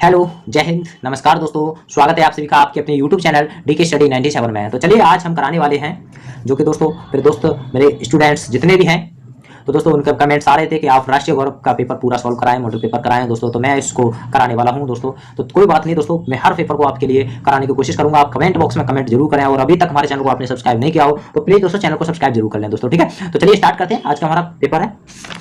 Hello, जय हिंद, नमस्कार दोस्तों। स्वागत है आप सभी का आपके अपने यूट्यूब चैनल डीके स्टडी 97 में। तो चलिए आज हम कराने वाले हैं जो कि दोस्तों मेरे स्टूडेंट्स जितने भी हैं, तो दोस्तों उनका कमेंट्स आ रहे थे कि आप राष्ट्रीय गौरव का पेपर पूरा सॉल्व कराएं, मॉडल पेपर कराएं दोस्तों। तो मैं इसको कराने वाला हूं दोस्तों। तो कोई बात नहीं दोस्तों, मैं हर पेपर को आपके लिए कराने की कोशिश करूंगा। आप कमेंट बॉक्स में कमेंट जरूर करें और अभी तक हमारे चैनल को आपने सब्सक्राइब नहीं किया हो तो प्लीज दोस्तों चैनल को सब्सक्राइब जरूर कर लें दोस्तों, ठीक है। तो चलिए स्टार्ट करते हैं। आज का हमारा पेपर है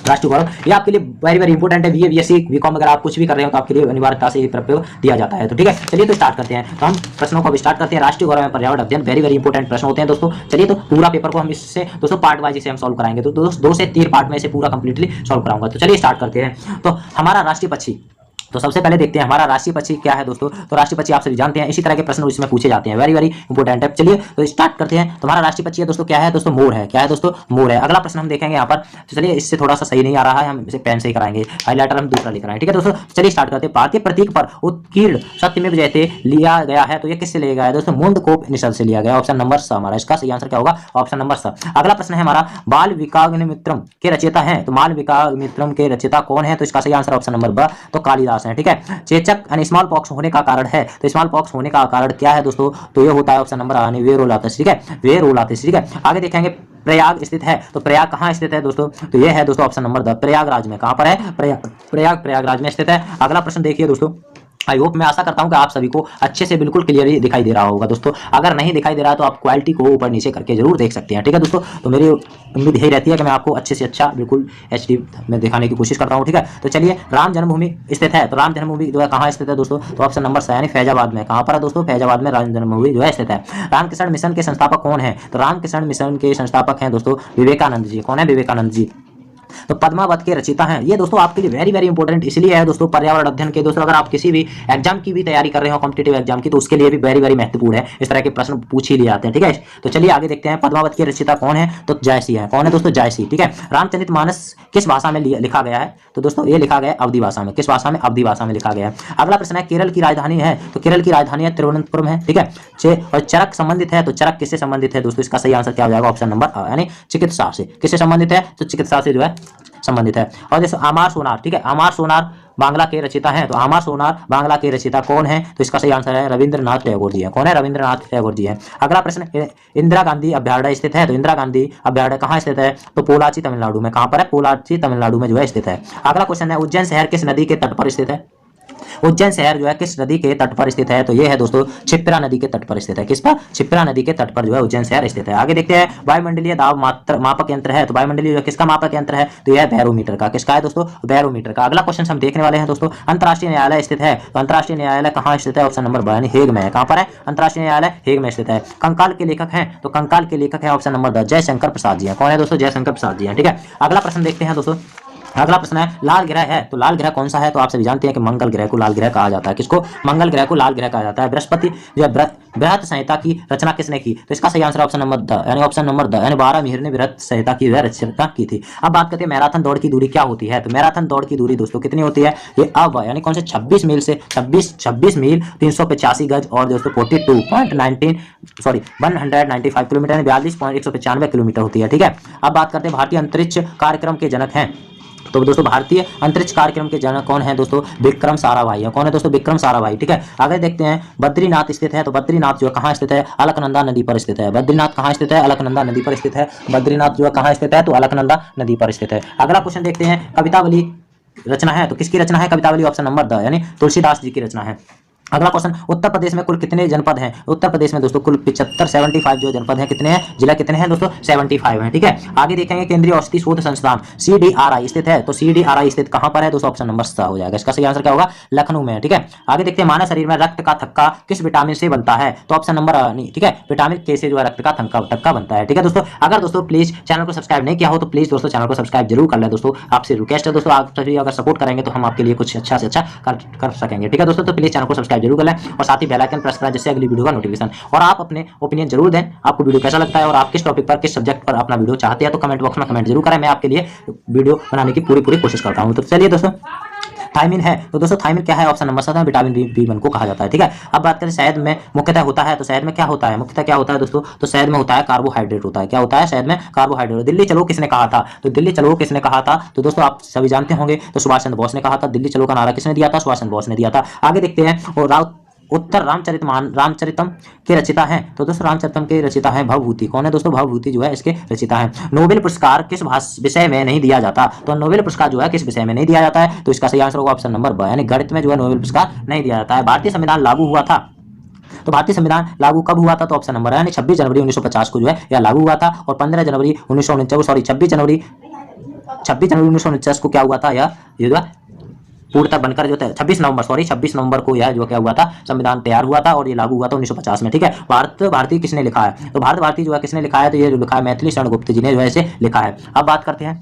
राष्ट्रीय गौरव। ये आपके लिए वेरी वेरी इंपॉर्टेंट है। बीए, बीएससी, बीकॉम अगर आप कुछ भी कर रहे हो तो आपके लिए अनिवार्यता से ये पेपर दिया जाता है। तो ठीक है, चलिए तो स्टार्ट करते हैं। तो हम प्रश्नों को स्टार्ट करते हैं। राष्ट्रीय गौरव में पर्यावरण अध्ययन, वेरी वेरी इंपॉर्टेंट प्रश्न होते हैं दोस्तों। चलिए तो पूरा पेपर को हम इससे दोस्तों पार्ट वाइज इसे हम सॉल्व कराएंगे। तो दोस्तों 2 से 3 पार्ट में इसे पूरा कंप्लीटली सॉल्व कराऊंगा। तो चलिए स्टार्ट करते हैं। तो हमारा राष्ट्रीय पक्षी, तो सबसे पहले देखते हैं हमारा राष्ट्रीय पक्षी क्या है दोस्तों। तो राष्ट्रीय पक्षी आप सभी जानते हैं, इसी तरह के प्रश्न इसमें पूछे जाते हैं, वेरी वेरी इंपॉर्टेंट है। चलिए तो स्टार्ट करते हैं। तो हमारा राष्ट्रीय पक्षी है दोस्तों, क्या है दोस्तों? मोर है। क्या है दोस्तों? मोर है। अगला प्रश्न हम देखेंगे यहाँ पर। तो चलिए, इससे थोड़ा सा सही नहीं आ रहा है, हम इसे पेन से ही कराएंगे, हाईलाइटर हम दूसरा लिख रहे हैं, ठीक है दोस्तों। चलिए स्टार्ट करते हैं। भारतीय प्रतीक पर उत्कीर्ण सत्यमेव जयते लिया गया है, तो ये किससे लिया गया है दोस्तों? मुंडकोप निषद से लिया गया। ऑप्शन नंबर स हमारा इसका सही आंसर क्या होगा? ऑप्शन नंबर स। अगला प्रश्न है हमारा, बाल विकाग्निमित्रम के रचयिता है, तो बाल विकाग्निमित्रम के रचयिता कौन है? तो इसका सही आंसर ऑप्शन नंबर ब, तो कालिदास है, ठीक है। चेचक यानी स्मॉल पॉक्स होने का कारण है, तो स्मॉल पॉक्स होने का कारण क्या है दोस्तों? तो ये होता है ऑप्शन नंबर यानी वेरोलातिस, ठीक है, वेरोलातिस, ठीक है। आगे देखेंगे, प्रयाग स्थित है, तो प्रयाग कहाँ स्थित है दोस्तों? तो ये है दोस्तों ऑप्शन नंबर द, प्रयागराज में। कहाँ पर है? प्रयागराज में स्थित है। अगला प्रश्न देखिए दोस्तों, आई होप, मैं आशा करता हूं कि आप सभी को अच्छे से बिल्कुल क्लियरली दिखाई दे रहा होगा दोस्तों। अगर नहीं दिखाई दे रहा है तो आप क्वालिटी को ऊपर नीचे करके जरूर देख सकते हैं, ठीक है दोस्तों। तो मेरी उम्मीद यही रहती है कि मैं आपको अच्छे से अच्छा बिल्कुल एचडी में दिखाने की कोशिश करता हूं, ठीक है। तो चलिए, राम जन्मभूमि स्थित है, तो राम जन्मभूमि जो है कहाँ स्थित है दोस्तों? तो ऑप्शन नंबर स यानी फैजाबाद में। कहाँ पर है दोस्तों? फैजाबाद में राम जन्मभूमि जो है स्थित है। रामकृष्ण मिशन के संस्थापक कौन है? तो रामकृष्ण मिशन के संस्थापक हैं दोस्तों विवेकानंद जी। कौन है? विवेकानंद जी। तो पद्मावत के रचयिता हैं, ये दोस्तों आपके लिए वेरी वेरी इंपॉर्टेंट इसलिए है दोस्तों, पर्यावरण अध्ययन के दोस्तों अगर आप किसी भी एग्जाम की भी तैयारी कर रहे हो, कॉम्पिटिटिव एग्जाम की, तो उसके लिए भी वेरी वेरी महत्वपूर्ण है। इस तरह के प्रश्न पूछ ही लिए जाते हैं, ठीक है। तो चलिए आगे देखते हैं, पद्मावत के रचयिता कौन है? तो जयसी है। कौन है दोस्तों? जयसी, ठीक है। रामचरितमानस किस भाषा में लिखा गया है? तो दोस्तों ये लिखा गया अवधी भाषा में। किस भाषा में? अवधी भाषा में लिखा गया है। अगला प्रश्न है, केरल की राजधानी है, तो केरल की राजधानी है तिरुवनंतपुरम है, ठीक है। और चरक संबंधित है, तो चरक किससे संबंधित है दोस्तों? इसका सही आंसर क्या हो जाएगा? ऑप्शन नंबर यानी चिकित्सा से। किससे संबंधित है? तो चिकित्सा से जो है संबंधित है। और जैसे आमार सोनार, ठीक है, आमार सोनार बांग्ला के रचयिता हैं, तो आमार सोनार बांग्ला के रचयिता कौन है? तो इसका सही आंसर है रविंद्रनाथ टैगोर जी है। कौन है? रविंद्रनाथ टैगोर जी है। अगला प्रश्न, इंदिरा गांधी अभ्यारण्य स्थित है, तो इंदिरा गांधी अभ्यारण्य कहाँ स्थित है? तो पोलाची तमिलनाडु में। कहाँ पर है? पोलाची तमिलनाडु में जो है स्थित है। अगला क्वेश्चन है, उज्जैन शहर किस नदी के तट पर स्थित है? उज्जैन शहर जो है किस नदी के तट पर स्थित है? तो ये है दोस्तों क्षिप्रा नदी के तट पर स्थित है। किस पर? क्षिप्रा नदी के तट पर जो है उज्जैन शहर स्थित है। आगे देखते हैं, वायुमंडलीय दाब मापक यंत्र है, तो वायुमंडलीय किसका मापक यंत्र है? तो यह है बैरोमीटर का। किसका है दोस्तों? बैरोमीटर का। अगला क्वेश्चन हम देखने वाले हैं दोस्तों, अंतर्राष्ट्रीय न्यायालय स्थित है, तो अंतर्राष्ट्रीय न्यायालय कहाँ स्थित है? ऑप्शन नंबर ब यानी हेग में। कहाँ पर है? अंतर्राष्ट्रीय न्यायालय हेग में स्थित है। कंकाल के लेखक हैं, तो कंकाल के लेखक है option number the, Jaishankar Prasad ji है। कौन है दोस्तों? जयशंकर प्रसाद जी है, ठीक है। अगला प्रश्न देखते हैं दोस्तों, अगला प्रश्न है, लाल ग्रह है, तो लाल ग्रह कौन सा है? तो आप सभी जानते हैं कि मंगल ग्रह को लाल ग्रह कहा जाता है। किसको? मंगल ग्रह को लाल ग्रह कहा जाता है। बृहस्पति जो है बृहत संहिता की रचना किसने की? तो इसका सही आंसर ऑप्शन नंबर द यानी ऑप्शन नंबर द यानी 12 मिहिर ने बृहत संहिता की रचना की थी। अब बात करते हैं मैराथन दौड़ की दूरी क्या होती है? तो मैराथन दौड़ की दूरी दोस्तों कितनी होती है? ये अब यानी कौन से 26 मील से 26 मील 385 गज और दोस्तों 195 किलोमीटर 42.195 किलोमीटर होती है, ठीक है। अब बात करते हैं भारतीय अंतरिक्ष कार्यक्रम के जनक हैं, तो दोस्तों भारतीय अंतरिक्ष कार्यक्रम के जनक कौन है दोस्तों? विक्रम साराभाई है। कौन है दोस्तों? विक्रम साराभाई, ठीक है। आगे देखते हैं, बद्रीनाथ स्थित है, तो बद्रीनाथ जो है कहाँ स्थित है? अलकनंदा नदी पर स्थित है। बद्रीनाथ कहाँ स्थित है? अलकनंदा नदी पर स्थित है। बद्रीनाथ जो है कहाँ स्थित है? तो अलकनंदा नदी पर स्थित है। अगला क्वेश्चन देखते हैं, कवितावली रचना है, तो किसकी रचना है कवितावली? ऑप्शन नंबर द यानी तुलसीदास जी की रचना है। अगला क्वेश्चन, उत्तर प्रदेश में कुल कितने जनपद हैं? उत्तर प्रदेश में दोस्तों कुल 75 जो जनपद हैं, कितने हैं? जिला कितने हैं दोस्तों? 75 हैं, ठीक है। आगे देखेंगे, केंद्रीय औषधि शोध संस्थान CDRI स्थित है, तो CDRI स्थित कहां पर है दोस्तों? ऑप्शन नंबर स हो जाएगा। इसका सही आंसर क्या होगा? लखनऊ में, ठीक है। आगे देखते हैं, मानव शरीर में रक्त का थक्का किस विटामिन से बनता है? तो ऑप्शन नंबर नहीं, ठीक है, विटामिन के से जो है रक्त का थक्का बनता है, ठीक है दोस्तों। अगर दोस्तों प्लीज चैनल को सब्सक्राइब नहीं किया हो तो प्लीज दोस्तों चैनल को सब्सक्राइब जरूर कर ले दोस्तों, आपसे रिक्वेस्ट है दोस्तों। आप सभी अगर सपोर्ट करेंगे तो हम आपके लिए कुछ अच्छा से अच्छा कर सकेंगे, ठीक है दोस्तों। तो प्लीज चैनल को सब्सक्राइब जरूर कर लें और साथ ही बेल आइकन प्रेस करें जिससे अगली वीडियो का नोटिफिकेशन। और आप अपने ओपिनियन जरूर दें, आपको वीडियो कैसा लगता है और आप किस टॉपिक पर, किस सब्जेक्ट पर अपना वीडियो चाहते हैं, तो कमेंट बॉक्स में कमेंट जरूर करें। मैं आपके लिए वीडियो बनाने की पूरी कोशिश करता हूं। तो चलिए दोस्तों, थायमिन है। तो दोस्तों थायमिन क्या है? ऑप्शन नंबर 7 विटामिन B1 को कहा जाता है। ठीक है, अब बात करें शहद में मुख्यतः होता है, तो शहद में क्या होता है? मुख्यतः क्या होता है दोस्तों? तो शहद में होता है कार्बोहाइड्रेट होता है। क्या होता है? शहद में कार्बोहाइड्रेट। दिल्ली चलो किसने कहा था? तो दिल्ली चलो किसने कहा था? तो दोस्तों आप सभी जानते होंगे, तो सुभाष चंद्र बोस ने कहा था। दिल्ली चलो का नारा किसने दिया था? सुभाष चंद्र बोस ने दिया था। आगे देखते हैं, और उत्तर रामचरितम के रचिता हैं। तो दोस्तों रामचरितम के रचिता हैं भवभूति। कौन है दोस्तों? भवभूति जो है इसके रचिता हैं। नोबेल पुरस्कार किस विषय में नहीं दिया जाता? तो नोबेल पुरस्कार जो है किस विषय में नहीं दिया जाता है? तो इसका सही आंसर होगा ऑप्शन नंबर ब, यानी गणित में जो है नोबेल पुरस्कार नहीं दिया जाता है। भारतीय संविधान लागू हुआ था, तो भारतीय संविधान लागू कब हुआ था? तो ऑप्शन नंबर यानी 26 जनवरी 1950 को जो है यह लागू हुआ था, और 15 जनवरी 1949 सॉरी 26 जनवरी 1949 को क्या हुआ था? यह जो पूर्णतः बनकर जो था 26 नवंबर को यह जो क्या हुआ था? संविधान तैयार हुआ था, और ये लागू हुआ था 1950 में। ठीक है, भारती किसने लिखा है? तो भारत भारती जो है किसने लिखा है? तो ये जो लिखा है मैथिली शरण गुप्त जी ने जो है इसे लिखा है। अब बात करते हैं,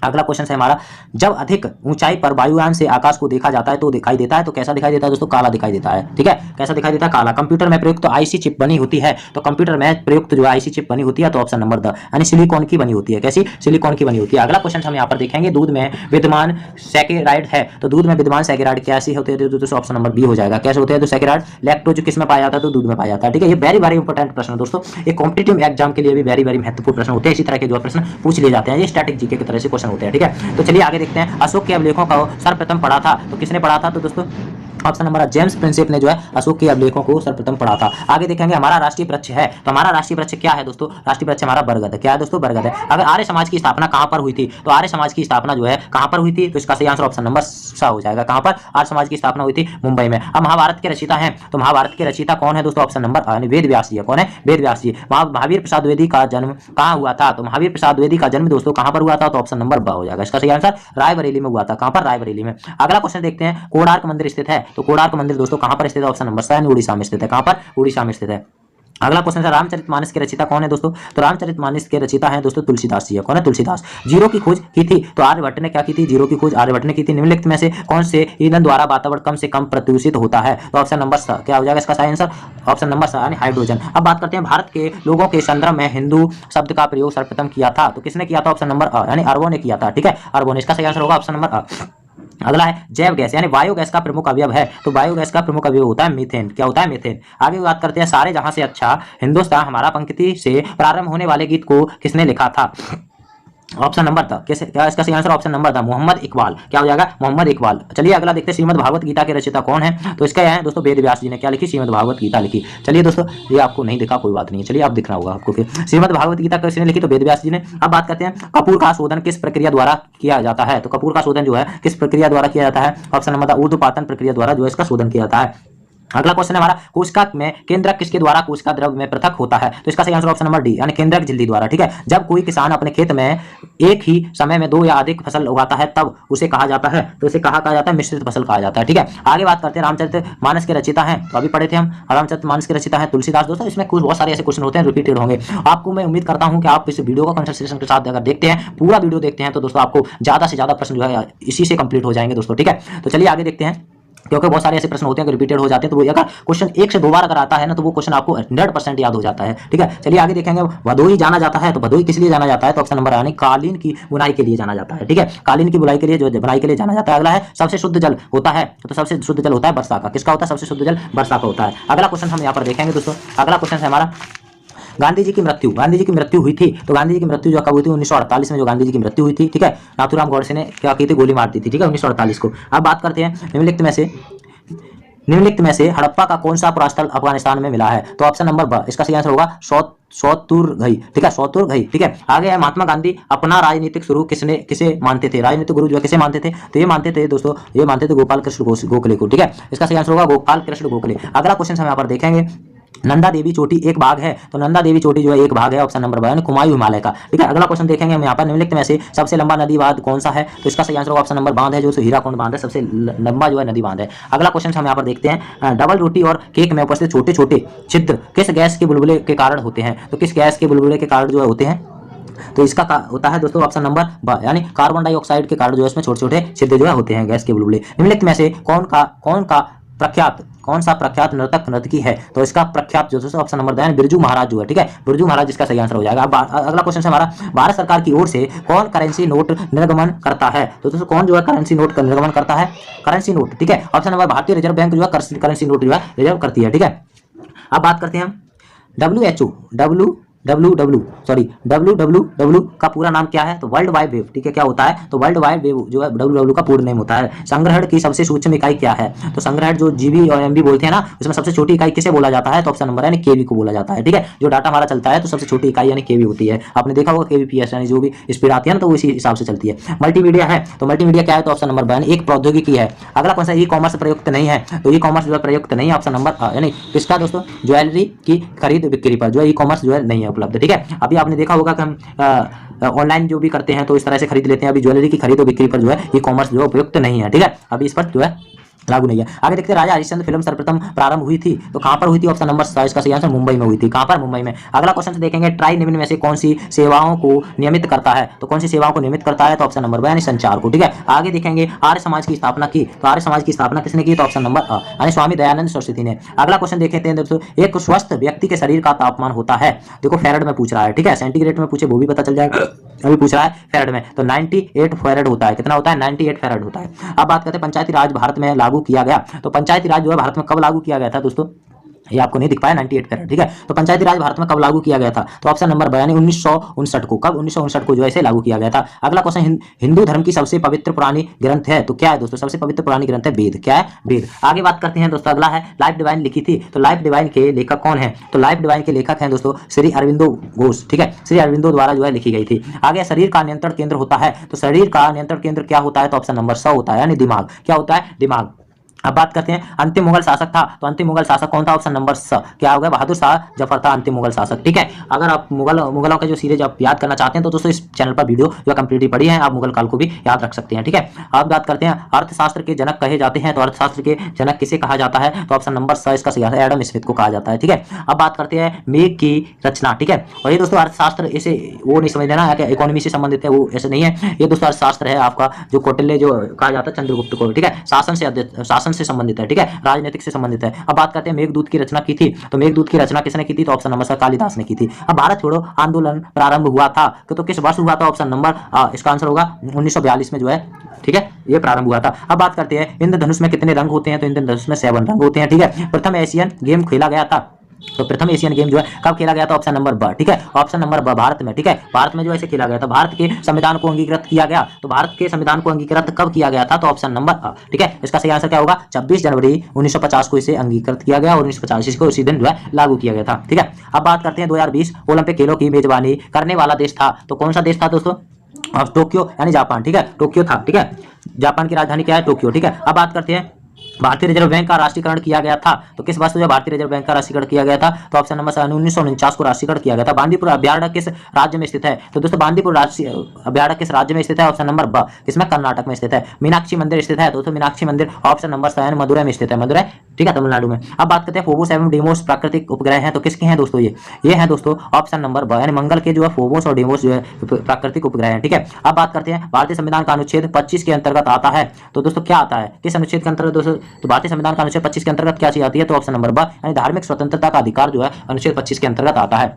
अगला क्वेश्चन है हमारा, जब अधिक ऊंचाई पर वायुयान से आकाश को देखा जाता है तो दिखाई देता है, तो कैसा दिखाई देता है दोस्तों? काला दिखाई देता है। ठीक है, कैसा दिखाई देता है? काला। कंप्यूटर में प्रयुक्त आईसी चिप बनी होती है, तो कंप्यूटर में प्रयुक्त जो आईसी चिप बनी होती है, तो ऑप्शन नंबर द, यानी सिलिकॉन की बनी होती है। कैसी? सिलिकॉन की बनी होती है। अगला क्वेश्चन हम यहाँ पर देखेंगे, दूध में विद्यमान सैकेराइड है, तो दूध में विद्यमान सैकेराइड कैसे होते हैं? तो ऑप्शन नंबर बी हो जाएगा। कैसे होते हैं? तो सैकेराइड लैक्टोज किस में पाया जाता है? तो दूध में पाया जाता है। ठीक है, ये वेरी इंपॉर्टेंट प्रश्न दोस्तों, ये कॉम्पिटिटिव एग्जाम के लिए भी वेरी महत्वपूर्ण प्रश्न होते हैं। इसी तरह के जो प्रश्न पूछ लिए जाते हैं, ये स्टैटिक जीके की तरह से क्वेश्चन होते हैं। ठीक है, तो चलिए आगे देखते हैं, अशोक के अभिलेखों को सर्वप्रथम पढ़ा था, तो किसने पढ़ा था? तो दोस्तों ऑप्शन नंबर जेम्स प्रिंसेप ने जो है अशोक के अभिलेखों को सर्वप्रथम पढ़ा था। आगे देखेंगे, हमारा राष्ट्रीय वृक्ष है, तो हमारा राष्ट्रीय वृक्ष क्या है दोस्तों? राष्ट्रीय वृक्ष हमारा बरगद है। क्या है दोस्तों? बरगद है। अगर आर्य समाज की स्थापना कहां पर हुई थी? तो आर्य समाज की स्थापना जो है कहां पर हुई थी? तो इसका सही आंसर ऑप्शन नंबर सा हो जाएगा। कहां पर आर्य समाज की स्थापना हुई थी? मुंबई में। अब महाभारत के रचयिता हैं, तो महाभारत के रचयिता कौन है दोस्तों? ऑप्शन नंबर वेद व्यास जी है। कौन है? वेद व्यास जी। महावीर प्रसाद द्विवेदी का जन्म कहां हुआ था? तो महावीर प्रसाद द्विवेदी का जन्म दोस्तों कहां पर हुआ था? तो ऑप्शन नंबर ब हो जाएगा। इसका सही आंसर रायबरेली में हुआ था। कहां पर? रायबरेली में। अगला क्वेश्चन देखते हैं, कोणार्क मंदिर स्थित है, तो कोणार्क मंदिर दोस्तों कहां पर स्थित है? ऑप्शन नंबर सी, उड़ीसा में स्थित है। कहां पर? उड़ीसा में स्थित है। अगला क्वेश्चन है, रामचरितमानस के रचयिता कौन है दोस्तों? तो रामचरितमानस के रचयिता हैं दोस्तों तुलसीदास जी है। कौन है? तुलसीदास। जीरो की खोज की थी, तो आर्यभट्ट ने क्या की थी? जीरो की खोज आर्यभट्ट ने की थी। निम्नलिखित में से कौन से ईंधन द्वारा वातावरण कम से कम प्रदूषित होता है? तो ऑप्शन नंबर स क्या हो जाएगा इसका सही आंसर? ऑप्शन नंबर स यानी हाइड्रोजन। अब बात करते हैं, भारत के लोगों के संदर्भ में हिंदू शब्द का प्रयोग सर्वप्रथम किया था, तो किसने किया था? ऑप्शन नंबर अ यानी अरबों ने किया था। ठीक है, अरबों ने। इसका सही आंसर होगा ऑप्शन नंबर अ। अगला है जैव गैस यानी बायोगैस का प्रमुख अवयव है, तो बायोगैस का प्रमुख अवयव होता है मीथेन। क्या होता है? मीथेन। आगे बात करते हैं, सारे जहां से अच्छा हिंदुस्तान हमारा पंक्ति से प्रारंभ होने वाले गीत को किसने लिखा था? ऑप्शन नंबर था कैसे? क्या इसका सही आंसर? ऑप्शन नंबर था मोहम्मद इकबाल। क्या हो जाएगा? मोहम्मद इकबाल। चलिए अगला देखते हैं, श्रीमद् भागवत गीता के रचयिता कौन है? तो इसका है दोस्तों वेद व्यास जी ने क्या लिखी? श्रीमद् भागवत गीता लिखी। चलिए दोस्तों, ये आपको नहीं दिखा कोई बात नहीं, चलिए आप दिखना होगा आपको। फिर श्रीमद् भागवत गीता किसने लिखी? तो वेद व्यास जी ने। अब बात करते हैं, कपूर का शोधन किस प्रक्रिया द्वारा किया जाता है? तो कपूर का शोधन जो है किस प्रक्रिया द्वारा किया जाता है? ऑप्शन नंबर था ऊर्ध्वपातन प्रक्रिया द्वारा जो है इसका शोधन किया जाता है। अगला क्वेश्चन है हमारा, कोशिका में केंद्रक किसके द्वारा कोशिका द्रव्य में पृथक होता है? तो इसका सही आंसर ऑप्शन नंबर डी यानी केंद्रक झिल्ली द्वारा। ठीक है, जब कोई किसान अपने खेत में एक ही समय में 2 या अधिक फसल उगाता है तब उसे कहा जाता है, तो उसे कहा जाता है मिश्रित फसल कहा जाता है। ठीक है, आगे बात करते हैं, रामचरितमानस के रचयिता हैं, तो अभी पढ़े थे हम, रामचरितमानस के रचयिता हैं तुलसीदास। दोस्तों इसमें कुछ बहुत सारे ऐसे क्वेश्चन होते हैं रिपीटेड होंगे। आपको मैं उम्मीद करता हूं कि आप इस वीडियो को कंसंट्रेशन के साथ अगर देखते हैं, पूरा वीडियो देखते हैं, तो दोस्तों आपको ज्यादा से ज्यादा प्रश्न जो है इसी से कंप्लीट हो जाएंगे दोस्तों। ठीक है, तो चलिए आगे देखते हैं, क्योंकि बहुत सारे ऐसे प्रश्न होते हैं कि रिपीटेड हो जाते हैं, तो वो अगर क्वेश्चन एक से 2 बार अगर आता है ना, तो वो क्वेश्चन आपको 100% याद हो जाता है। ठीक है, चलिए आगे देखेंगे, भदोही जाना जाता है, तो भदोही किस लिए जाना जाता है? तो ऑप्शन नंबर यानी कालीन की बुनाई के लिए जाना जाता है। ठीक है, कालीन की बुनाई के लिए जो बुनाई के लिए जाना जाता है। अगला है, सबसे शुद्ध जल होता है, तो सबसे शुद्ध जल होता है वर्षा का। किसका होता है? सबसे शुद्ध जल वर्षा का होता है। अगला क्वेश्चन हम यहाँ पर देखेंगे दोस्तों, अगला क्वेश्चन है हमारा, गांधी जी की मृत्यु हुई थी, तो गांधी जी की मृत्यु जो कब हुई थी? 1948 में जो गांधी जी की मृत्यु हुई थी। ठीक है, नाथूराम गोडसे ने क्या की थी? गोली मार दी थी। ठीक है, 1948 को। अब बात करते हैं, निम्नलिखित में से हड़प्पा का कौन सा पुरास्थल अफगानिस्तान में मिला है? तो ऑप्शन नंबर ब इसका सही आंसर होगा सौतुरघई। ठीक है, सौतुरघई। ठीक है, आगे है, महात्मा गांधी अपना राजनीतिक शुरू किसे मानते थे? राजनीतिक गुरु जो है किसे मानते थे? तो ये मानते थे दोस्तों, ये मानते थे गोपाल कृष्ण गोखले को। ठीक है, इसका सही आंसर होगा गोपाल कृष्ण गोखले। अगला क्वेश्चन हम यहाँ पर देखेंगे, नंदा देवी चोटी एक भाग है, तो नंदा देवी चोटी जो है एक भाग है, ऑप्शन नंबर यानी कुमायूं हिमालय का। ठीक है, अगला क्वेश्चन देखेंगे हम यहाँ पर, निम्नलिखित में से सबसे लंबा नदी बांध कौन सा है? तो इसका सही आंसर ऑप्शन नंबर बांध है, जो हीराकुंड बांध है, सबसे लंबा जो है नदी बांध है। अगला क्वेश्चन हम यहाँ पर देखते हैं, डबल रोटी और केक में उपस्थित छोटे छोटे छिद्र किस गैस के बुलबुले के कारण होते हैं? तो किस गैस के बुलबुले के कारण जो है होते हैं? तो इसका होता है दोस्तों ऑप्शन नंबर ब यानी कार्बन डाइऑक्साइड के कारण जो है इसमें छोटे छोटे छिद्र जो है होते हैं गैस के बुलबुले। निम्नलिखित में से कौन का प्रख्यात, कौन सा प्रख्यात नर्तक नर्तकी है? तो इसका प्रख्यात जो है option number then Birju Maharaj जो है, ठीक है, बिरजू महाराज इसका सही आंसर हो जाएगा। अब अगला क्वेश्चन है हमारा, भारत सरकार की ओर से कौन करेंसी नोट निर्गमन करता है? तो दोस्तों कौन जो है करेंसी नोट का निर्गमन करता है? करेंसी नोट, ठीक है, ऑप्शन नंबर भारतीय रिजर्व बैंक जो है करेंसी नोट जो है रिजर्व करती है, ठीक है। अब बात करते हैं हम WHO, WWW का पूरा नाम क्या है? तो वर्ल्ड वाइड वेब, ठीक है, क्या होता है? तो वर्ल्ड वाइड वेब जो है WWW का पूर्ण नेम होता है। संग्रहण की सबसे सूक्ष्म इकाई क्या है? तो संग्रहण जो GB और MB बोलते हैं ना, उसमें सबसे छोटी इकाई किसे बोला जाता है? तो ऑप्शन नंबर है KB को बोला जाता है, ठीक है। जो डाटा हमारा चलता है तो सबसे छोटी इकाई यानी KB होती है। आपने देखा होगा KBPS यानी जो भी स्पीड आती है ना तो उसी हिसाब से चलती है। मल्टीमीडिया है, तो मल्टीमीडिया क्या है? तो ऑप्शन नंबर बी एक प्रौद्योगिकी है। अगला कौन सा? ई कॉमर्स प्रयुक्त नहीं है, तो ई कॉमर्स जो है प्रयुक्त नहीं है, ऑप्शन नंबर यानी किसका दोस्तों? ज्वेलरी की खरीद बिक्री पर जो है ई कॉमर्स जो है नहीं है उपलब्ध, ठीक है। अभी आपने देखा होगा कि हम ऑनलाइन जो भी करते हैं तो इस तरह से खरीद लेते हैं। अभी ज्वेलरी की खरीद और बिक्री पर जो है ई कॉमर्स जो है उपयुक्त नहीं है, ठीक है, अभी इस पर जो है लागू नहीं है। आगे देखते हैं, राजा हरिश्चंद्र फिल्म सर्वप्रथम प्रारंभ हुई थी तो कहां पर हुई थी? ऑप्शन नंबर 27 इसका सही आंसर मुंबई में हुई थी। कहां पर? मुंबई में। अगला क्वेश्चन देखेंगे, ट्राई निम्न में से कौन सी सेवाओं को नियमित करता है? तो कौन सी सेवाओं को नियमित करता है? तो ऑप्शन नंबर यानी संचार को, ठीक है। आगे देखेंगे, आर्य समाज की स्थापना की, तो आर्य समाज की स्थापना किसने की? तो ऑप्शन नंबर यानी स्वामी दयानंद सरस्वती ने। अगला क्वेश्चन देखते हैं दोस्तों, एक स्वस्थ व्यक्ति के शरीर का तापमान होता है, देखो फेरेड में पूछ रहा है, ठीक है, सेंटीग्रेड में पूछे वो भी पता चल जाएगा, अभी पूछ रहा है फेरेड में, तो 98 फेरेड होता है। कितना होता है? 98 फेरेड होता है। अब बात करते हैं पंचायती राज भारत में लागू किया गया, तो पंचायती राज जो है भारत में कब लागू किया गया था दोस्तों? ये आपको नहीं दिख पाया 98 फेरेड, ठीक है। तो पंचायती राज भारत में कब लागू किया गया था? तो ऑप्शन नंबर यानी 1959 को। कब? 1959 को जो है लागू किया गया था। अगला क्वेश्चन, हिंदू धर्म की सबसे पवित्र पुरानी ग्रंथ है, तो क्या है दोस्तों? सबसे पवित्र पुरानी ग्रंथ है वेद। क्या है? वेद। आगे बात करते हैं दोस्तों, अगला है लाइफ डिवाइन लिखी थी, तो लाइफ डिवाइन के लेखक कौन है? तो लाइफ डिवाइन के लेखक हैं दोस्तों श्री अरविंदो घोष, ठीक है, श्री अरविंदो द्वारा जो है लिखी गई थी। आगे शरीर का नियंत्रण केंद्र होता है, तो शरीर का नियंत्रण केंद्र क्या होता है? तो ऑप्शन नंबर 100 होता है यानी दिमाग। क्या होता है? दिमाग। अब बात करते हैं, अंतिम मुगल शासक था, तो अंतिम मुगल शासक कौन था? ऑप्शन नंबर क्या हो गया? बहादुर शाह जफर था अंतिम मुगल शासक, ठीक है। अगर आप मुगलों के जो सीरीज आप याद करना चाहते हैं तो दोस्तों इस चैनल पर वीडियो जो कंप्लीटली पड़ी है, आप मुगल काल को भी याद रख सकते हैं, ठीक है। अब बात करते हैं, अर्थशास्त्र के जनक कहे जाते हैं, तो अर्थशास्त्र के जनक किसे कहा जाता है? तो ऑप्शन नंबर 6 इसका सही आंसर एडम स्मिथ को कहा जाता है, ठीक है। अब बात करते हैं मेघ की रचना, ठीक है, और ये दोस्तों अर्थशास्त्र इसे वो नहीं समझ लेना कि इकोनॉमी से संबंधित है, वो ऐसे नहीं है, ये दोस्तों अर्थशास्त्र है आपका जो कौटिल्य जो कहा जाता है चंद्रगुप्त को, ठीक है, शासन से संबंधित है, ठीक है, राजनीतिक से संबंधित है। अब बात करते हैं मेघदूत की रचना की थी, तो मेघदूत की रचना किसने की थी? तो ऑप्शन नंबर कालिदास ने की थी। अब भारत छोड़ो आंदोलन प्रारंभ हुआ था तो किस वर्ष हुआ था? ऑप्शन नंबर इसका आंसर होगा 1942 में जो है, ठीक है, ये प्रारंभ हुआ था। अब बात करते हैं इंद्रधनुष में कितने रंग होते हैं? तो इंद्रधनुष में 7 रंग होते हैं, ठीक है। प्रथम एशियन गेम खेला गया था, तो प्रथम एशियन गेम जो है कब खेला गया था? ऑप्शन नंबर ब, ठीक है, ऑप्शन नंबर ब भारत में, ठीक है, भारत में जो ऐसे खेला गया था। भारत के संविधान को अंगीकृत किया गया, तो भारत के संविधान को अंगीकृत कब किया गया था? तो ऑप्शन नंबर अ, ठीक है, इसका सही आंसर क्या होगा? 26 जनवरी 1950 को इसे अंगीकृत किया गया और 1985 को उसी दिन जो है लागू किया गया था, ठीक है। अब बात करते हैं 2020 ओलंपिक खेलों की मेजबानी करने वाला देश था, तो कौन सा देश था दोस्तों? टोक्यो यानी जापान, ठीक है, टोक्यो था, ठीक है, जापान की राजधानी क्या है? टोक्यो, ठीक है। अब बात करते हैं भारतीय रिजर्व बैंक का राष्ट्रीयकरण किया गया था, तो किस वर्ष जो भारतीय रिजर्व बैंक का राष्ट्रीयकरण किया गया था? तो ऑप्शन नंबर 1949 को राष्ट्रीयकरण किया गया था। बांदीपुर अभ्यारण्य किस राज्य में स्थित है? तो दोस्तों बांदीपुर राष्ट्रीय अभ्यारण्य किस राज्य में स्थित है? ऑप्शन नंबर ब, किसमें? कर्नाटक में स्थित है। मीनाक्षी मंदिर स्थित है, दोस्तों मीनाक्षी मंदिर ऑप्शन नंबर 7 मदुरै में स्थित है, मदुरै, ठीक है, तमिलनाडु में। अब बात करते हैं फोबोस एवं डीमोस प्राकृतिक उपग्रह हैं, तो किसके हैं दोस्तों? ये हैं दोस्तों ऑप्शन नंबर ब, यानी मंगल के जो है फोबोस और डीमोस जो है प्राकृतिक उपग्रह हैं, ठीक है। अब बात करते हैं भारतीय संविधान का अनुच्छेद 25 के अंतर्गत आता है, तो दोस्तों क्या आता है? किस अनुच्छेद के अंतर्गत दोस्तों? तो भारतीय संविधान का अनुच्छेद 25 के अंतर्गत क्या चीज आती है? तो ऑप्शन नंबर ब, यानी धार्मिक स्वतंत्रता का अधिकार जो है अनुच्छेद 25 के अंतर्गत आता है।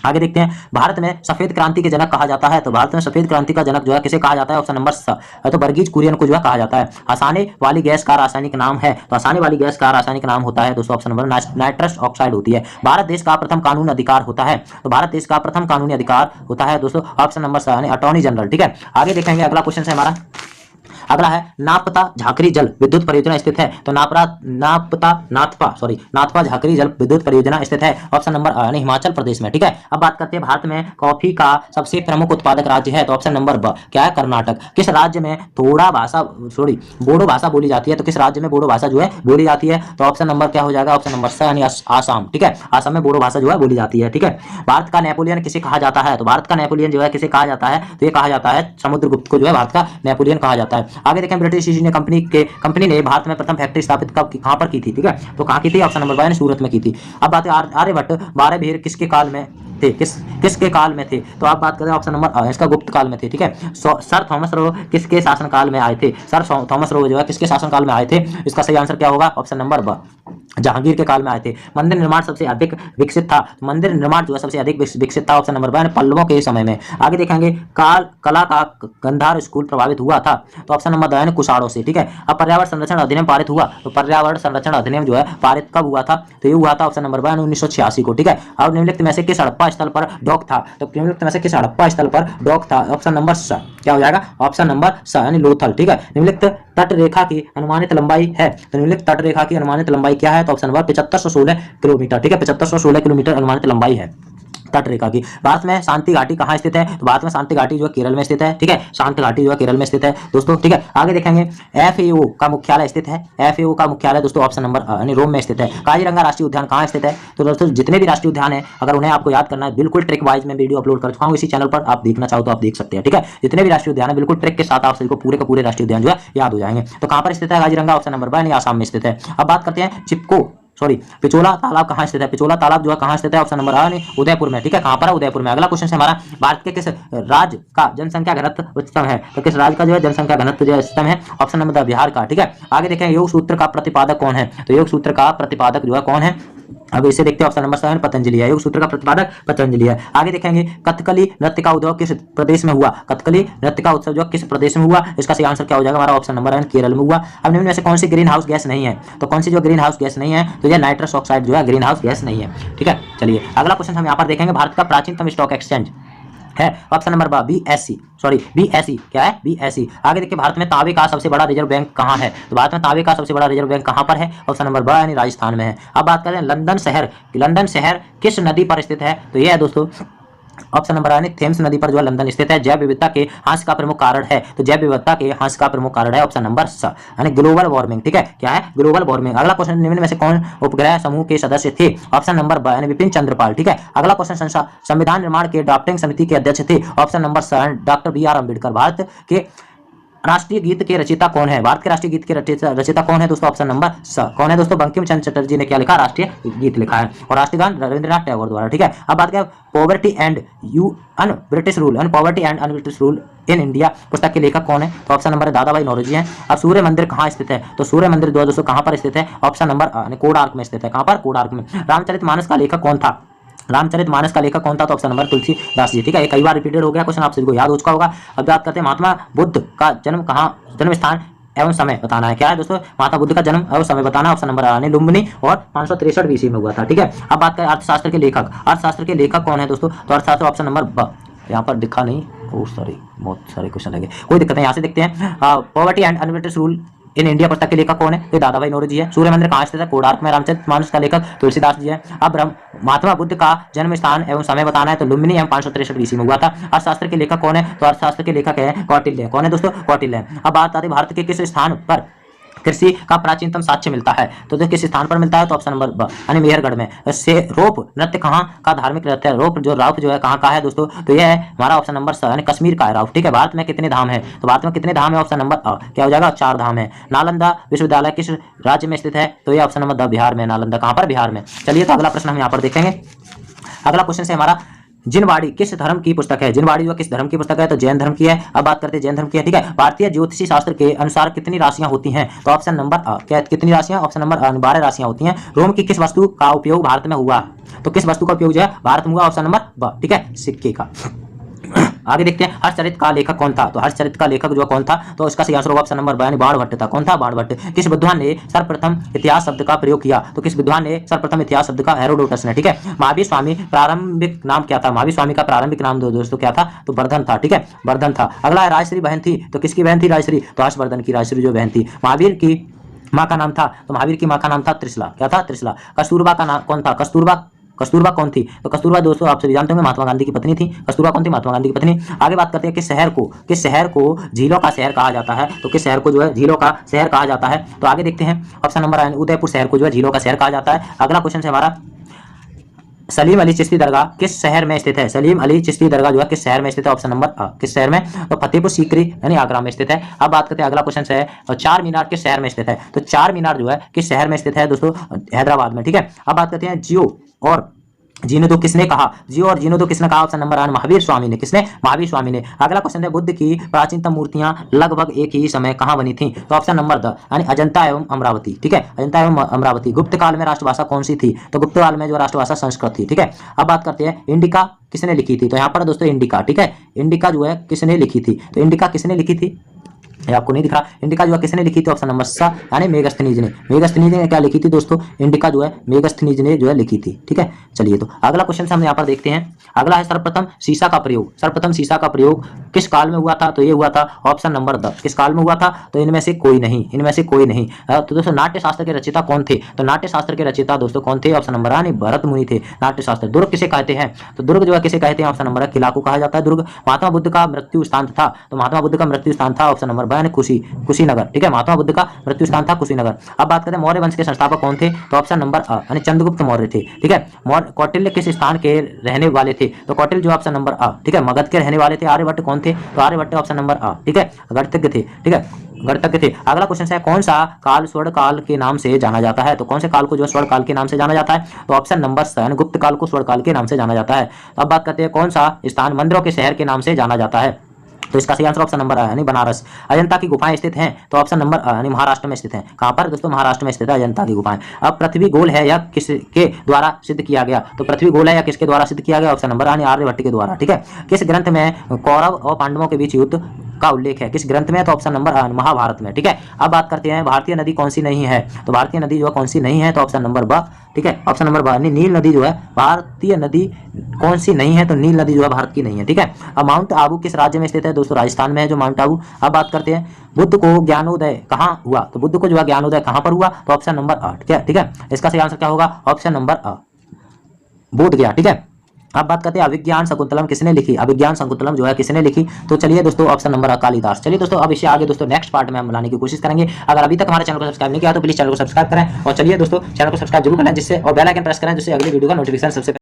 आगे देखते हैं, भारत में सफेद क्रांति के जनक कहा जाता है, तो भारत में सफेद क्रांति का जनक जो है किसे कहा जाता है? ऑप्शन नंबर स, तो वर्गीज कुरियन को जो है कहा जाता है। हंसाने वाली गैस का रासायनिक नाम है, तो हंसाने वाली गैस का रासायनिक नाम होता है दोस्तों ऑप्शन नंबर नाइट्रस ऑक्साइड होती है। भारत देश का प्रथम कानून अधिकार होता है, तो भारत देश का प्रथम कानूनी अधिकार होता है दोस्तों ऑप्शन नंबर स, यानी अटॉर्नी जनरल, ठीक है। आगे देखेंगे, अगला क्वेश्चन है हमारा, अगला है नापता झाकरी जल विद्युत परियोजना स्थित है, तो नाथपा झाकरी जल विद्युत परियोजना स्थित है ऑप्शन नंबर यानी हिमाचल प्रदेश में, ठीक है। अब बात करते हैं भारत में कॉफी का सबसे प्रमुख उत्पादक राज्य है, तो ऑप्शन नंबर ब, क्या है? कर्नाटक। किस राज्य में बोडो भाषा बोली जाती है? तो किस राज्य में बोडो भाषा जो है बोली जाती है? तो ऑप्शन नंबर क्या हो जाएगा? ऑप्शन नंबर स, यानी आसाम, ठीक है, आसाम में बोडो भाषा जो है बोली जाती है, ठीक है। भारत का नेपोलियन किसे कहा जाता है? तो भारत का नेपोलियन जो है किसे कहा जाता है? तो ये कहा जाता है समुद्रगुप्त को जो है भारत का नेपोलियन कहा जाता है। आगे देखें ब्रिटिश ईस्ट इंडिया कंपनी ने भारत में प्रथम फैक्ट्री स्थापित कब कहां पर की थी, ठीक है, तो कहां की थी, ऑप्शन नंबर 1 सूरत में की थी। अब बात है आर्यभट्ट 12 भीर किसके काल में थे, किसके काल में थे, तो आप बात करें ऑप्शन नंबर इसका गुप्त काल में थे, ठीक है। सर थॉमस रो किसके शासन काल में आए थे, सर थॉमस रो जो है किसके शासन काल में आए थे, इसका सही आंसर क्या होगा, ऑप्शन नंबर ब जहांगीर के काल में आए थे। मंदिर निर्माण सबसे अधिक विकसित था, मंदिर निर्माण जो है सबसे अधिक विकसित था, ऑप्शन नंबर 1 पल्लवों के समय में। आगे देखेंगे कला का गंधार स्कूल प्रभावित हुआ था, तो ऑप्शन नंबर 2 कुशाणों से, ठीक है। अब पर्यावरण संरक्षण अधिनियम पारित हुआ, तो पर्यावरण संरक्षण अधिनियम जो है पारित कब हुआ था, तो ये हुआ था ऑप्शन नंबर 1 1986 को, ठीक है। अब निम्नलिखित में से किस हड़प्पा स्थल पर डॉक था, तो निम्नलिखित में से किस हड़प्पा स्थल पर डॉक था, ऑप्शन नंबर स क्या हो जाएगा, ऑप्शन नंबर स यानी लोथल, ठीक है। निम्नलिखित तट रेखा की अनुमानित लंबाई है, तो निम्नलिखित तट रेखा की अनुमानित लंबाई क्या है, तो ऑप्शन नंबर 7516 किलोमीटर, ठीक है, 7516 किलोमीटर अनुमानित लंबाई है तट रेखा की। भारत में शांति घाटी कहाँ स्थित है, तो भारत में शांति घाटी जो है केरल में स्थित है, ठीक है, शांति घाटी जो है केरल में स्थित है दोस्तों, ठीक है। आगे देखेंगे FAO का मुख्यालय स्थित है, FAO का मुख्यालय दोस्तों ऑप्शन नंबर यानी रोम में स्थित है। काजीरंगा राष्ट्रीय उद्यान कहाँ स्थित है, तो दोस्तों जितने भी राष्ट्रीय उद्यान है अगर उन्हें आपको याद करना है बिल्कुल ट्रिक वाइज में वीडियो अपलोड कर चुका हूँ इसी चैनल पर, आप देखना चाहो तो आप देख सकते हैं, ठीक है। जितने भी राष्ट्रीय उद्यान है बिल्कुल ट्रिक के साथ आप सभी को पूरे के पूरे राष्ट्रीय उद्यान जो है याद हो जाएंगे। तो कहाँ पर स्थित है काजीरंगा, ऑप्शन नंबर 1 आसाम में स्थित है। अब बात करते हैं पिचोला तालाब कहाँ स्थित है, पिचोला तालाब जो है कहाँ स्थित है, ऑप्शन नंबर 1 उदयपुर में, ठीक है, कहाँ पर है, उदयपुर में। अगला क्वेश्चन है हमारा भारत के किस राज्य का जनसंख्या घनत्व उच्चतम है, तो किस राज्य का जो है जनसंख्या घनत्व जो है उच्चतम है, ऑप्शन नंबर बिहार का, ठीक है। आगे देखें योग सूत्र का प्रतिपादक कौन है, तो योग सूत्र का प्रतिपादक जो है कौन है, अब इसे देखते हैं ऑप्शन नंबर 7 पतंजलि है, योग सूत्र का प्रतिपादक पतंजलि है। आगे देखेंगे कथकली नृत्य का उद्योग किस प्रदेश में हुआ, कथकली नृत्य का उत्सव जो किस प्रदेश में हुआ, इसका सही आंसर क्या हो जाएगा हमारा ऑप्शन नंबर 1 केरल में हुआ। अब निम्न में से कौन सी ग्रीन हाउस गैस नहीं है, तो कौन सी जो ग्रीन हाउस गैस नहीं है, तो यह नाइट्रस ऑक्साइड जो है ग्रीन हाउस गैस नहीं है, ठीक है। चलिए अगला क्वेश्चन हम यहाँ पर देखेंगे भारत का प्राचीनतम स्टॉक एक्सचेंज है, ऑप्शन नंबर BSE क्या है, BSE। आगे देखिए भारत में तांबे का सबसे बड़ा रिजर्व बैंक कहाँ है, तो भारत में तांबे का सबसे बड़ा रिजर्व बैंक कहाँ पर है, ऑप्शन नंबर 2 यानी राजस्थान में है। अब बात करें लंदन शहर किस नदी पर स्थित है, तो यह है दोस्तों ऑप्शन नंबर 1 थेम्स नदी पर जो है लंदन स्थित है। जैव विविधता के ह्रास का प्रमुख कारण है, तो जैव विविधता के ह्रास का प्रमुख कारण है ऑप्शन नंबर स यानी ग्लोबल वार्मिंग, ठीक है, क्या है ग्लोबल वार्मिंग। अगला क्वेश्चन निम्न में से कौन उपग्रह समूह के सदस्य थे, ऑप्शन नंबर 2 यानी विपिन चंद्रपाल, ठीक है। अगला क्वेश्चन संविधान निर्माण के ड्राफ्टिंग समिति के अध्यक्ष थे, option number 7 doctor BR Ambedkar. Bharat के राष्ट्रीय गीत के रचयिता कौन है, भारत के राष्ट्रीय गीत के रचयिता कौन है दोस्तों, ऑप्शन नंबर स कौन है दोस्तों, बंकिम चंद्र चटर्जी ने क्या लिखा, राष्ट्रीय गीत लिखा है, और राष्ट्रीय गान रविंद्रनाथ टैगोर द्वारा, ठीक है। अब बात करें poverty and un-British rule in India पुस्तक के लेखक कौन है, तो ऑप्शन नंबर दादा भाई नौरोजी हैं। अब सूर्य मंदिर कहाँ स्थित है, तो सूर्य मंदिर दोस्तों कहाँ पर स्थित है, ऑप्शन नंबर कोणार्क में स्थित है, कहाँ पर, कोणार्क में। रामचरितमानस का लेखक कौन था, रामचरितमानस का लेखक कौन था, तो ऑप्शन नंबर तुलसीदास जी, ठीक है। ये कई बार रिपीटेड हो गया क्वेश्चन, आप सभी को याद हो चुका होगा। अब बात करते हैं महात्मा बुद्ध का जन्म स्थान एवं समय बताना है, क्या है दोस्तों, महात्मा बुद्ध का जन्म और समय बताना, ऑप्शन नंबर आने लुम्बिनी और 563 BC में हुआ था, ठीक है। अब बात करें अर्थशास्त्र के लेखक कौन है दोस्तों, तो अर्थशास्त्र ऑप्शन नंबर ब, यहाँ पर दिखा नहीं, सॉरी बहुत सारे क्वेश्चन लगे, कोई दिक्कत नहीं, यहाँ से देखते हैं। Poverty and un-British rule in India पुस्तक के लेखक कौन है, तो दादा भाई नौरोजी है। सूर्य मंदिर कहाँ स्थित है, कोणार्क में। रामचरितमानस का लेखक तुलसीदास जी है। अब महात्मा बुद्ध का जन्म स्थान एवं समय बताना है, तो लुम्बिनी एवं 563 BC में हुआ था। अर्थशास्त्र के लेखक कौन है, तो अर्थशास्त्र के लेखक है कौटिल्य, कौन है दोस्तों, कौटिल्य। अब बात आती है भारत के किस स्थान पर कृषि का प्राचीनतम साक्ष्य मिलता है, तो किस स्थान पर मिलता है, तो ऑप्शन नंबर ब यानी मेहरगढ़ में। रोप नृत्य कहाँ का धार्मिक नृत्य है, राउफ जो है कहाँ का है दोस्तों, तो यह है हमारा ऑप्शन नंबर स यानी कश्मीर का है राउफ, ठीक है। भारत में कितने धाम है, तो भारत में कितने धाम है, ऑप्शन नंबर अ क्या हो जाएगा, 4 धाम है। नालंदा विश्वविद्यालय किस राज्य में स्थित है, तो यह ऑप्शन नंबर द बिहार में, नालंदा कहाँ पर, बिहार में। चलिए तो अगला प्रश्न हम यहाँ पर देखेंगे। अगला क्वेश्चन है हमारा जिनवाड़ी किस धर्म की पुस्तक है, जिनवाड़ी जो किस धर्म की पुस्तक है, तो जैन धर्म की है। अब बात करते हैं जैन धर्म की है, ठीक है। भारतीय ज्योतिषी शास्त्र के अनुसार कितनी राशियां होती हैं, तो ऑप्शन नंबर क्या कितनी राशियां, ऑप्शन नंबर 12 राशियां होती हैं। रोम की किस वस्तु का उपयोग भारत में हुआ, तो किस वस्तु का उपयोग जो है भारत में हुआ, ऑप्शन नंबर ब, ठीक है, सिक्के का। आगे देखते हैं हर्षचरित का लेखक कौन था, तो हर्षचरित का लेखक जो कौन था, तो इसका सही आंसर होगा ऑप्शन नंबर 2 बाणभट्ट था। कौन था, बाणभट्ट। किस विद्वान ने सर्वप्रथम इतिहास शब्द का प्रयोग किया, तो किस विद्वान ने सर्वप्रथम इतिहास शब्द का, हेरोडोटस ने, ठीक है। महावीर स्वामी प्रारंभिक नाम क्या था, महावीर स्वामी का प्रारंभिक नाम दोस्तों क्या था, तो वर्धन था, ठीक है, वर्धन था। अगला राजश्री बहन थी, तो किसकी बहन थी राजश्री, तो हर्षवर्धन की राजश्री जो बहन थी। महावीर की माँ का नाम था, तो महावीर की माँ का नाम था त्रिशला, क्या था, त्रिशला। कस्तूरबा का नाम कौन था, कस्तूरबा कौन थी, तो कस्तूरबा दोस्तों आप सभी जानते होंगे महात्मा गांधी की पत्नी थी। कस्तूरबा कौन थी, महात्मा गांधी की पत्नी। आगे बात करते हैं किस शहर को झीलों का शहर कहा जाता है, तो किस शहर को जो है झीलों का शहर कहा जाता है, तो आगे देखते हैं ऑप्शन नंबर उदयपुर शहर को जो है झीलों का शहर कहा जाता है। अगला क्वेश्चन है हमारा सलीम अली चिश्ती दरगाह किस शहर में स्थित है? सलीम अली चिश्ती दरगाह जो है किस शहर में स्थित है? ऑप्शन नंबर अ। किस शहर में? तो फतेहपुर सीकरी यानी आगरा में स्थित है। अब बात करते हैं, अगला क्वेश्चन है चार मीनार किस शहर में स्थित है? तो चार मीनार जो है किस शहर में स्थित है दोस्तों? हैदराबाद में। ठीक है, अब बात करते हैं जियो और जीनोदो किसने कहा? जियो और जीनोदो किसने कहा? ऑप्शन नंबर 1 महावीर स्वामी ने। किसने? महावीर स्वामी ने। अगला क्वेश्चन है बुद्ध की प्राचीनतम मूर्तियां लगभग एक ही समय कहां बनी थी? तो ऑप्शन नंबर द यानी अजंता एवं अमरावती। ठीक है, अजंता एवं अमरावती। गुप्त काल में राष्ट्रभाषा कौन सी थी? तो गुप्त काल में जो राष्ट्रभाषा संस्कृत थी। ठीक है, अब बात करते हैं इंडिका किसने लिखी थी? तो यहाँ पर दोस्तों इंडिका, ठीक है, इंडिका जो है किसने लिखी थी? तो इंडिका किसने लिखी थी? ये आपको नहीं दिख रहा। इंडिका जो है किसने लिखी थी? ऑप्शन नंबर सा यानी मेगस्थनीज ने। मेगस्थनीज ने क्या लिखी थी दोस्तों? इंडिका जो है मेगस्थनीज ने जो है लिखी थी। ठीक है, चलिए तो अगला क्वेश्चन हम यहाँ पर देखते हैं। अगला है सर्वप्रथम शीशा का प्रयोग। सर्वप्रथम शीशा का प्रयोग किस काल में हुआ था? तो ये हुआ था ऑप्शन नंबर द। किस काल में हुआ था? तो इनमें से कोई नहीं, इनमें से कोई नहीं। तो दोस्तों नाट्य शास्त्र के रचयिता कौन थे? तो नाट्य शास्त्र के रचयिता दोस्तों कौन थे? ऑप्शन नंबर यानी भरत मुनि थे। नाट्य शास्त्र। दुर्ग किसे कहते हैं? तो दुर्ग जो है किसे कहते हैं? ऑप्शन नंबर किला को कहा जाता है दुर्ग। महात्मा बुद्ध का मृत्यु स्थान था। तो महात्मा बुद्ध का मृत्यु स्थान था ऑप्शन नंबर यानी कुशीनगर। ठीक है, महात्मा बुद्ध का मृत्यु स्थान था कुशीनगर। अब बात करते हैं मौर्य वंश के संस्थापक कौन थे? तो ऑप्शन नंबर अ यानी चंद्रगुप्त मौर्य थे। ठीक है, कौटिल्य किस स्थान के रहने वाले थे? तो कौटिल्य जो ऑप्शन नंबर अ। ठीक है, मगध के रहने वाले थे। आर्यभट्ट कौन थे? तो आर्यभट्ट ऑप्शन नंबर अ। ठीक है, गणितज्ञ थे। ठीक है, गणितज्ञ थे। अगला क्वेश्चन है कौन सा काल स्वर्ण काल के नाम से जाना जाता है? तो कौन से काल को जो स्वर्ण काल के नाम से जाना जाता है? तो ऑप्शन नंबर स यानी गुप्त काल को स्वर्ण काल के नाम से जाना जाता है। अब बात करते हैं कौन सा स्थान मंदिरों के शहर के नाम से जाना जाता है? तो इसका सही आंसर ऑप्शन नंबर यानी बनारस। अजंता की गुफाएं स्थित हैं। तो ऑप्शन नंबर यानी महाराष्ट्र में स्थित हैं। कहां पर दोस्तों? महाराष्ट्र में स्थित है अजंता की गुफाएं। अब पृथ्वी गोल है या किसके द्वारा सिद्ध किया गया? तो पृथ्वी गोल है या किसके द्वारा सिद्ध किया गया? ऑप्शन नंबर यानी आर्यभट्ट के द्वारा। ठीक है, किस ग्रंथ में कौरव और पांडवों के बीच युद्ध का उल्लेख है? किस ग्रंथ में? तो ऑप्शन नंबर महाभारत में। ठीक है, अब बात करते हैं भारतीय नदी कौन सी नहीं है? तो भारतीय नदी जो है कौन सी नहीं है? तो ऑप्शन नंबर ब। ठीक है, ऑप्शन नंबर ब नील नदी जो है भारतीय नदी कौन सी नहीं है? तो नील नदी जो है भारत की नहीं है। ठीक है, अब माउंट आबू किस राज्य में स्थित है? दोस्तों राजस्थान में है जो माउंट आबू। अब बात करते हैं बुद्ध को ज्ञानोदय कहाँ हुआ? तो बुद्ध को जो है ज्ञानोदय कहाँ पर हुआ? तो ऑप्शन नंबर 8। ठीक है, इसका सही आंसर क्या होगा? ऑप्शन नंबर अ बोध गया। ठीक है, अब बात करते हैं अभिज्ञान शकुंतलम किसने लिखी? अभिज्ञान शकुंतलम जो है किसने लिखी? तो चलिए दोस्तों ऑप्शन नंबर कालिदास। चलिए दोस्तों अब इसे आगे दोस्तों नेक्स्ट पार्ट में हम लाने की कोशिश करेंगे। अगर अभी तक हमारे चैनल को सब्सक्राइब नहीं किया तो प्लीज चैनल को सब्सक्राइब करें और चलिए दोस्तों चैनल को सब्सक्राइब जरूर करें जिससे और बेल आइकन प्रेस करें जिससे अगली वीडियो का नोटिफिकेशन सबसे